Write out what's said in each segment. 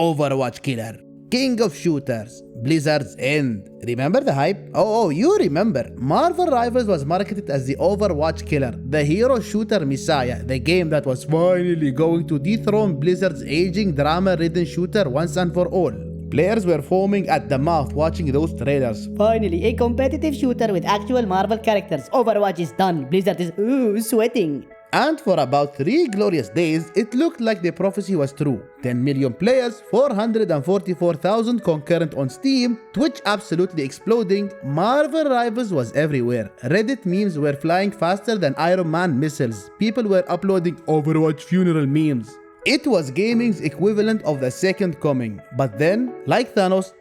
Overwatch killer. King of shooters, Blizzard's end. Remember the hype? Oh, you remember. Marvel Rivals was marketed as the Overwatch killer, the hero shooter messiah, the game that was finally going to dethrone Blizzard's aging drama-ridden shooter once and for all. Players were foaming at the mouth watching those trailers. Finally, a competitive shooter with actual Marvel characters. Overwatch is done. Blizzard is sweating. And for about 3 glorious days, it looked like the prophecy was true. 10 million players, 444,000 concurrent on Steam, Twitch absolutely exploding, Marvel Rivals was everywhere. Reddit memes were flying faster than Iron Man missiles. People were uploading Overwatch funeral memes. It was gaming's equivalent of the Second Coming. But then, like Thanos,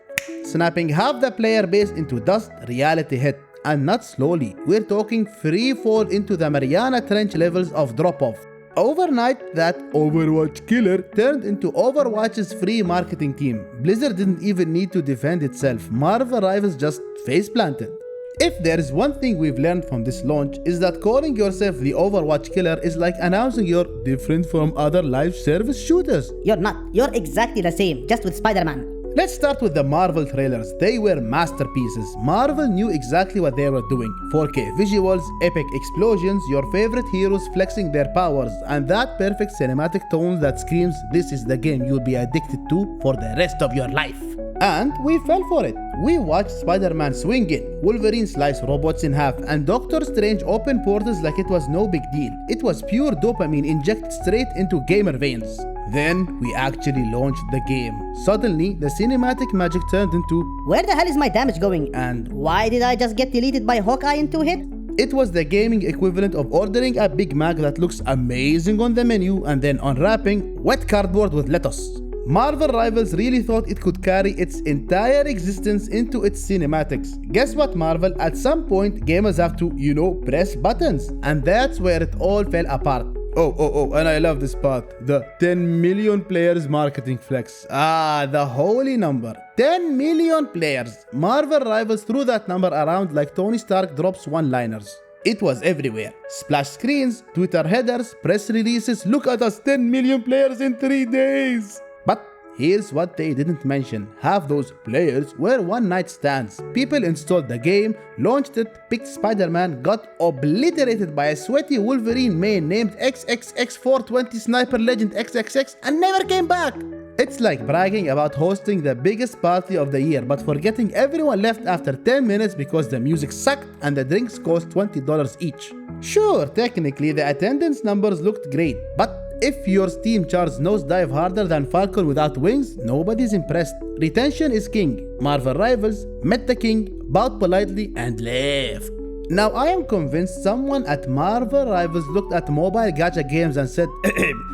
snapping half the player base into dust, reality hit. And not slowly, we're talking free fall into the Mariana Trench levels of drop-off. Overnight, that Overwatch killer turned into Overwatch's free marketing team. Blizzard didn't even need to defend itself. Marvel Rivals just face-planted. If there is one thing we've learned from this launch, is that calling yourself the Overwatch killer is like announcing you're different from other live service shooters. You're not. You're exactly the same, just with Spider-Man. Let's start with the Marvel trailers. They were masterpieces. Marvel knew exactly what they were doing. 4K visuals, epic explosions, your favorite heroes flexing their powers, and that perfect cinematic tone that screams, this is the game you'll be addicted to for the rest of your life. And we fell for it. We watched Spider-Man swing in, Wolverine slice robots in half, and Doctor Strange open portals like it was no big deal. It was pure dopamine injected straight into gamer veins. Then we actually launched the game. Suddenly, the cinematic magic turned into, where the hell is my damage going? And why did I just get deleted by Hawkeye in 2 hits? It was the gaming equivalent of ordering a Big Mac that looks amazing on the menu and then unwrapping wet cardboard with lettuce. Marvel Rivals really thought it could carry its entire existence into its cinematics. Guess what, Marvel? At some point, gamers have to, press buttons. And that's where it all fell apart. Oh, and I love this part. The 10 million players marketing flex. The holy number. 10 million players. Marvel Rivals threw that number around like Tony Stark drops one-liners. It was everywhere. Splash screens, Twitter headers, press releases. Look at us, 10 million players in 3 days. But here's what they didn't mention. Half those players were one-night stands. People installed the game, launched it, picked Spider-Man, got obliterated by a sweaty Wolverine main named XXX420 Sniper Legend XXX, and never came back. It's like bragging about hosting the biggest party of the year, but forgetting everyone left after 10 minutes because the music sucked and the drinks cost $20 each. Sure, technically the attendance numbers looked great, but if your Steam charts nosedive harder than Falcon without wings, nobody's impressed. Retention is king. Marvel Rivals met the king, bowed politely, and left. Now I am convinced someone at Marvel Rivals looked at mobile gacha games and said,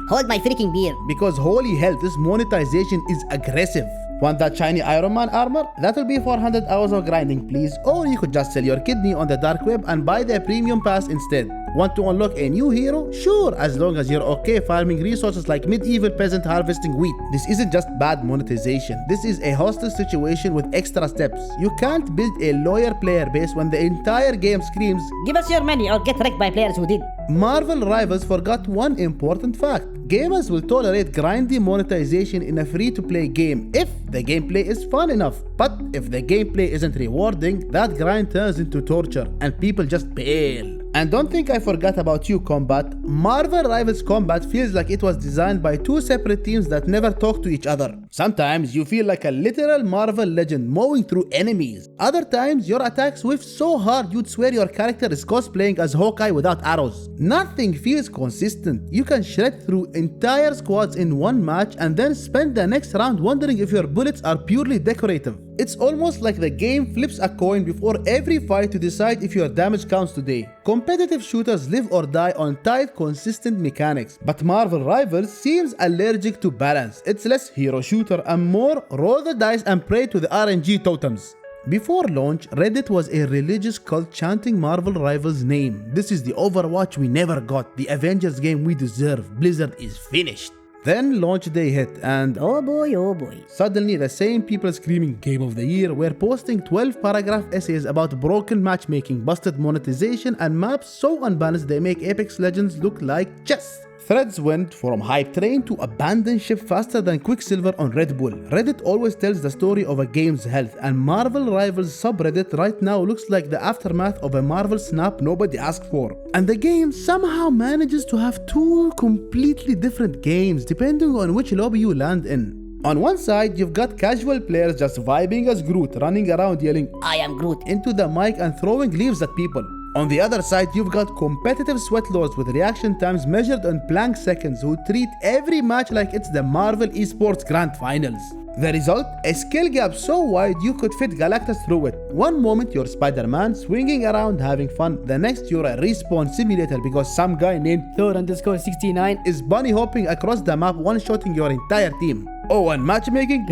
hold my freaking beer. Because holy hell, this monetization is aggressive. Want that shiny Iron Man armor? That'll be 400 hours of grinding, please. Or you could just sell your kidney on the dark web and buy the premium pass instead. Want to unlock a new hero? Sure, as long as you're okay farming resources like medieval peasant harvesting wheat. This isn't just bad monetization. This is a hostile situation with extra steps. You can't build a loyal player base when the entire game screams, give us your money or get wrecked by players who did. Marvel Rivals forgot one important fact. Gamers will tolerate grindy monetization in a free-to-play game if the gameplay is fun enough. But if the gameplay isn't rewarding, that grind turns into torture and people just bail. And don't think I forgot about you, Combat. Marvel Rivals Combat feels like it was designed by 2 separate teams that never talk to each other. Sometimes you feel like a literal Marvel legend mowing through enemies. Other times your attacks whiff so hard you'd swear your character is cosplaying as Hawkeye without arrows. Nothing feels consistent. You can shred through entire squads in one match and then spend the next round wondering if your bullets are purely decorative. It's almost like the game flips a coin before every fight to decide if your damage counts today. Competitive shooters live or die on tight, consistent mechanics, but Marvel Rivals seems allergic to balance. It's less hero shooter and more roll the dice and pray to the RNG totems. Before launch, Reddit was a religious cult chanting Marvel Rivals' name. This is the Overwatch we never got, the Avengers game we deserve. Blizzard is finished. Then launch day hit and oh boy. Suddenly the same people screaming Game of the Year were posting 12-paragraph essays about broken matchmaking, busted monetization, and maps so unbalanced they make Apex Legends look like chess. Threads went from hype train to abandon ship faster than Quicksilver on Red Bull. Reddit always tells the story of a game's health, and Marvel Rivals subreddit right now looks like the aftermath of a Marvel snap nobody asked for. And the game somehow manages to have two completely different games depending on which lobby you land in. On one side, you've got casual players just vibing as Groot, running around yelling, I am Groot, into the mic and throwing leaves at people. On the other side, you've got competitive sweatlords with reaction times measured on blank seconds who treat every match like it's the Marvel Esports Grand Finals. The result? A skill gap so wide you could fit Galactus through it. One moment you're Spider-Man swinging around having fun, the next you're a respawn simulator because some guy named Thor_69 is bunny hopping across the map one-shotting your entire team. Oh, and matchmaking?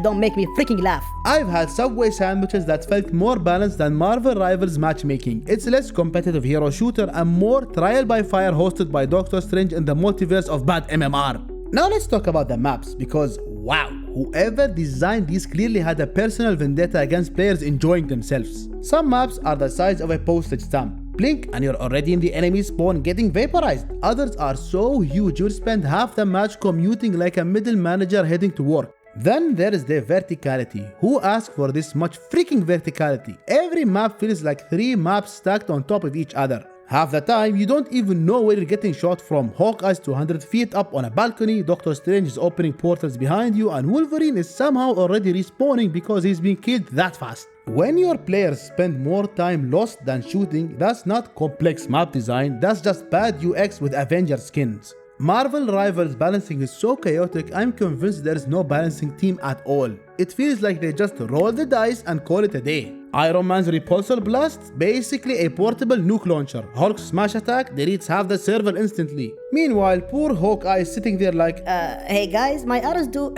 Don't make me freaking laugh. I've had Subway sandwiches that felt more balanced than Marvel Rivals matchmaking. It's less competitive hero shooter and more trial by fire hosted by Doctor Strange in the multiverse of bad MMR. Now let's talk about the maps because wow, whoever designed these clearly had a personal vendetta against players enjoying themselves. Some maps are the size of a postage stamp. Blink and you're already in the enemy spawn getting vaporized. Others are so huge you'll spend half the match commuting like a middle manager heading to work. Then there is the verticality. Who asked for this much freaking verticality? Every map feels like 3 maps stacked on top of each other. Half the time, you don't even know where you're getting shot from. Hawkeye's 200 feet up on a balcony, Doctor Strange is opening portals behind you, and Wolverine is somehow already respawning because he's being killed that fast. When your players spend more time lost than shooting, that's not complex map design, that's just bad UX with Avenger skins. Marvel Rivals balancing is so chaotic, I'm convinced there is no balancing team at all. It feels like they just roll the dice and call it a day. Iron Man's Repulsor Blast, basically a portable nuke launcher. Hulk's Smash Attack deletes half the server instantly. Meanwhile, poor Hawkeye is sitting there like, hey guys, my arrows do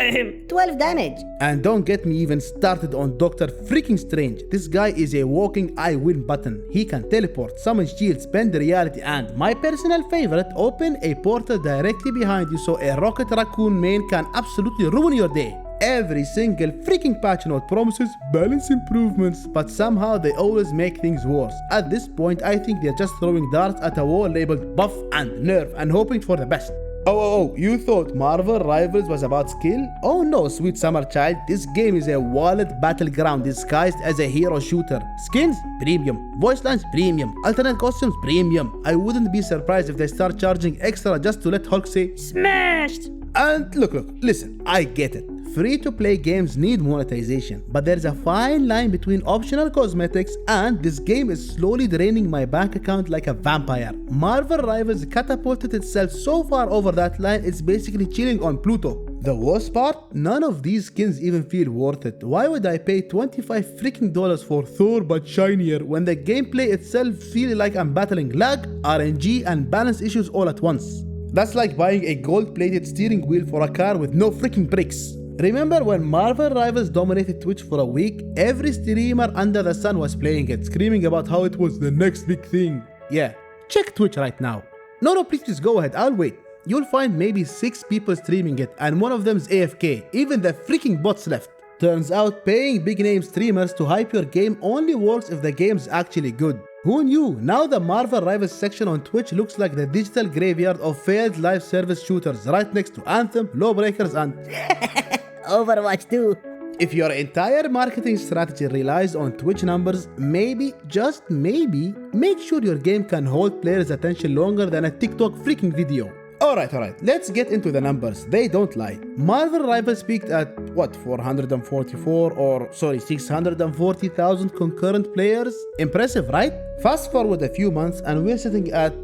12 damage. And don't get me even started on Doctor freaking Strange. This guy is a walking I win button. He can teleport, summon shields, bend reality, and my personal favorite, open a portal directly behind you so a Rocket Raccoon main can absolutely ruin your day. Every single freaking patch note promises balance improvements, but somehow they always make things worse. At this point, I think they're just throwing darts at a wall labeled buff and nerf and hoping for the best. Oh, you thought Marvel Rivals was about skill? Oh no, sweet summer child, this game is a wallet battleground disguised as a hero shooter. Skins? Premium. Voice lines? Premium. Alternate costumes? Premium. I wouldn't be surprised if they start charging extra just to let Hulk say, smashed! And look, listen, I get it. Free-to-play games need monetization, but there's a fine line between optional cosmetics and this game is slowly draining my bank account like a vampire. Marvel Rivals catapulted itself so far over that line, it's basically chilling on Pluto. The worst part? None of these skins even feel worth it. Why would I pay $25 freaking for Thor but shinier when the gameplay itself feels like I'm battling lag, RNG and balance issues all at once? That's like buying a gold-plated steering wheel for a car with no freaking brakes. Remember when Marvel Rivals dominated Twitch for a week? Every streamer under the sun was playing it, screaming about how it was the next big thing. Yeah, check Twitch right now. No, please go ahead, I'll wait. You'll find maybe 6 people streaming it and one of them's AFK, even the freaking bots left. Turns out paying big name streamers to hype your game only works if the game's actually good. Who knew? Now the Marvel Rivals section on Twitch looks like the digital graveyard of failed live service shooters right next to Anthem, Lawbreakers and Overwatch 2. If your entire marketing strategy relies on Twitch numbers, maybe, just maybe, make sure your game can hold players' attention longer than a TikTok freaking video. Alright, let's get into the numbers. They don't lie. Marvel Rivals peaked at, 640,000 concurrent players? Impressive, right? Fast forward a few months and we're sitting at,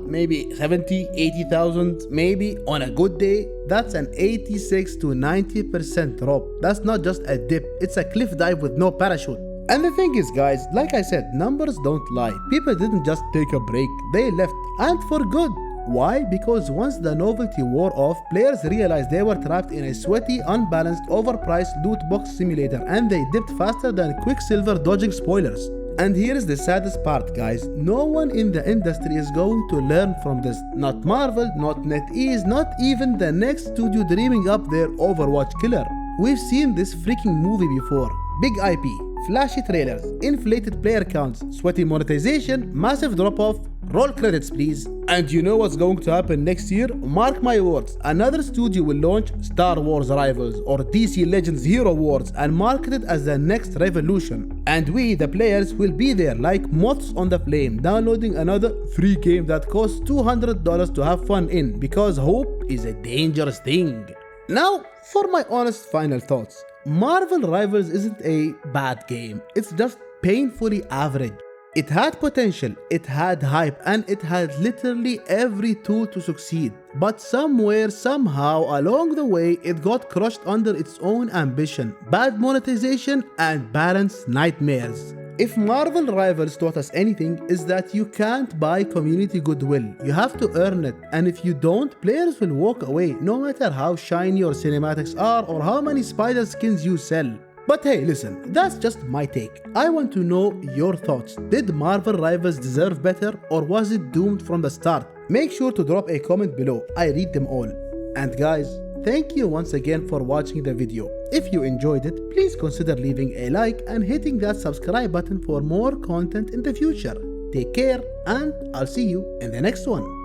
maybe 70, 80,000, maybe on a good day? That's an 86 to 90% drop. That's not just a dip, it's a cliff dive with no parachute. And the thing is guys, like I said, numbers don't lie. People didn't just take a break, they left, and for good. Why? Because once the novelty wore off, players realized they were trapped in a sweaty, unbalanced, overpriced loot box simulator and they dipped faster than Quicksilver dodging spoilers. And here's the saddest part guys, no one in the industry is going to learn from this. Not Marvel, not NetEase, not even the next studio dreaming up their Overwatch killer. We've seen this freaking movie before. Big IP, flashy trailers, inflated player counts, sweaty monetization, massive drop-off, Roll credits, please. And you know what's going to happen next year? Mark my words, another studio will launch Star Wars Rivals or DC Legends Hero Wars and market it as the next revolution. And we, the players, will be there like moths on the flame, downloading another free game that costs $200 to have fun in, because hope is a dangerous thing. Now, for my honest final thoughts. Marvel Rivals isn't a bad game, it's just painfully average. It had potential, it had hype, and it had literally every tool to succeed. But somewhere, somehow, along the way, it got crushed under its own ambition, bad monetization, and balance nightmares. If Marvel Rivals taught us anything, is that you can't buy community goodwill. You have to earn it, and if you don't, players will walk away, no matter how shiny your cinematics are or how many spider skins you sell. But hey, listen, that's just my take. I want to know your thoughts. Did Marvel Rivals deserve better, or was it doomed from the start? Make sure to drop a comment below, I read them all. And guys, thank you once again for watching the video. If you enjoyed it, please consider leaving a like and hitting that subscribe button for more content in the future. Take care, and I'll see you in the next one.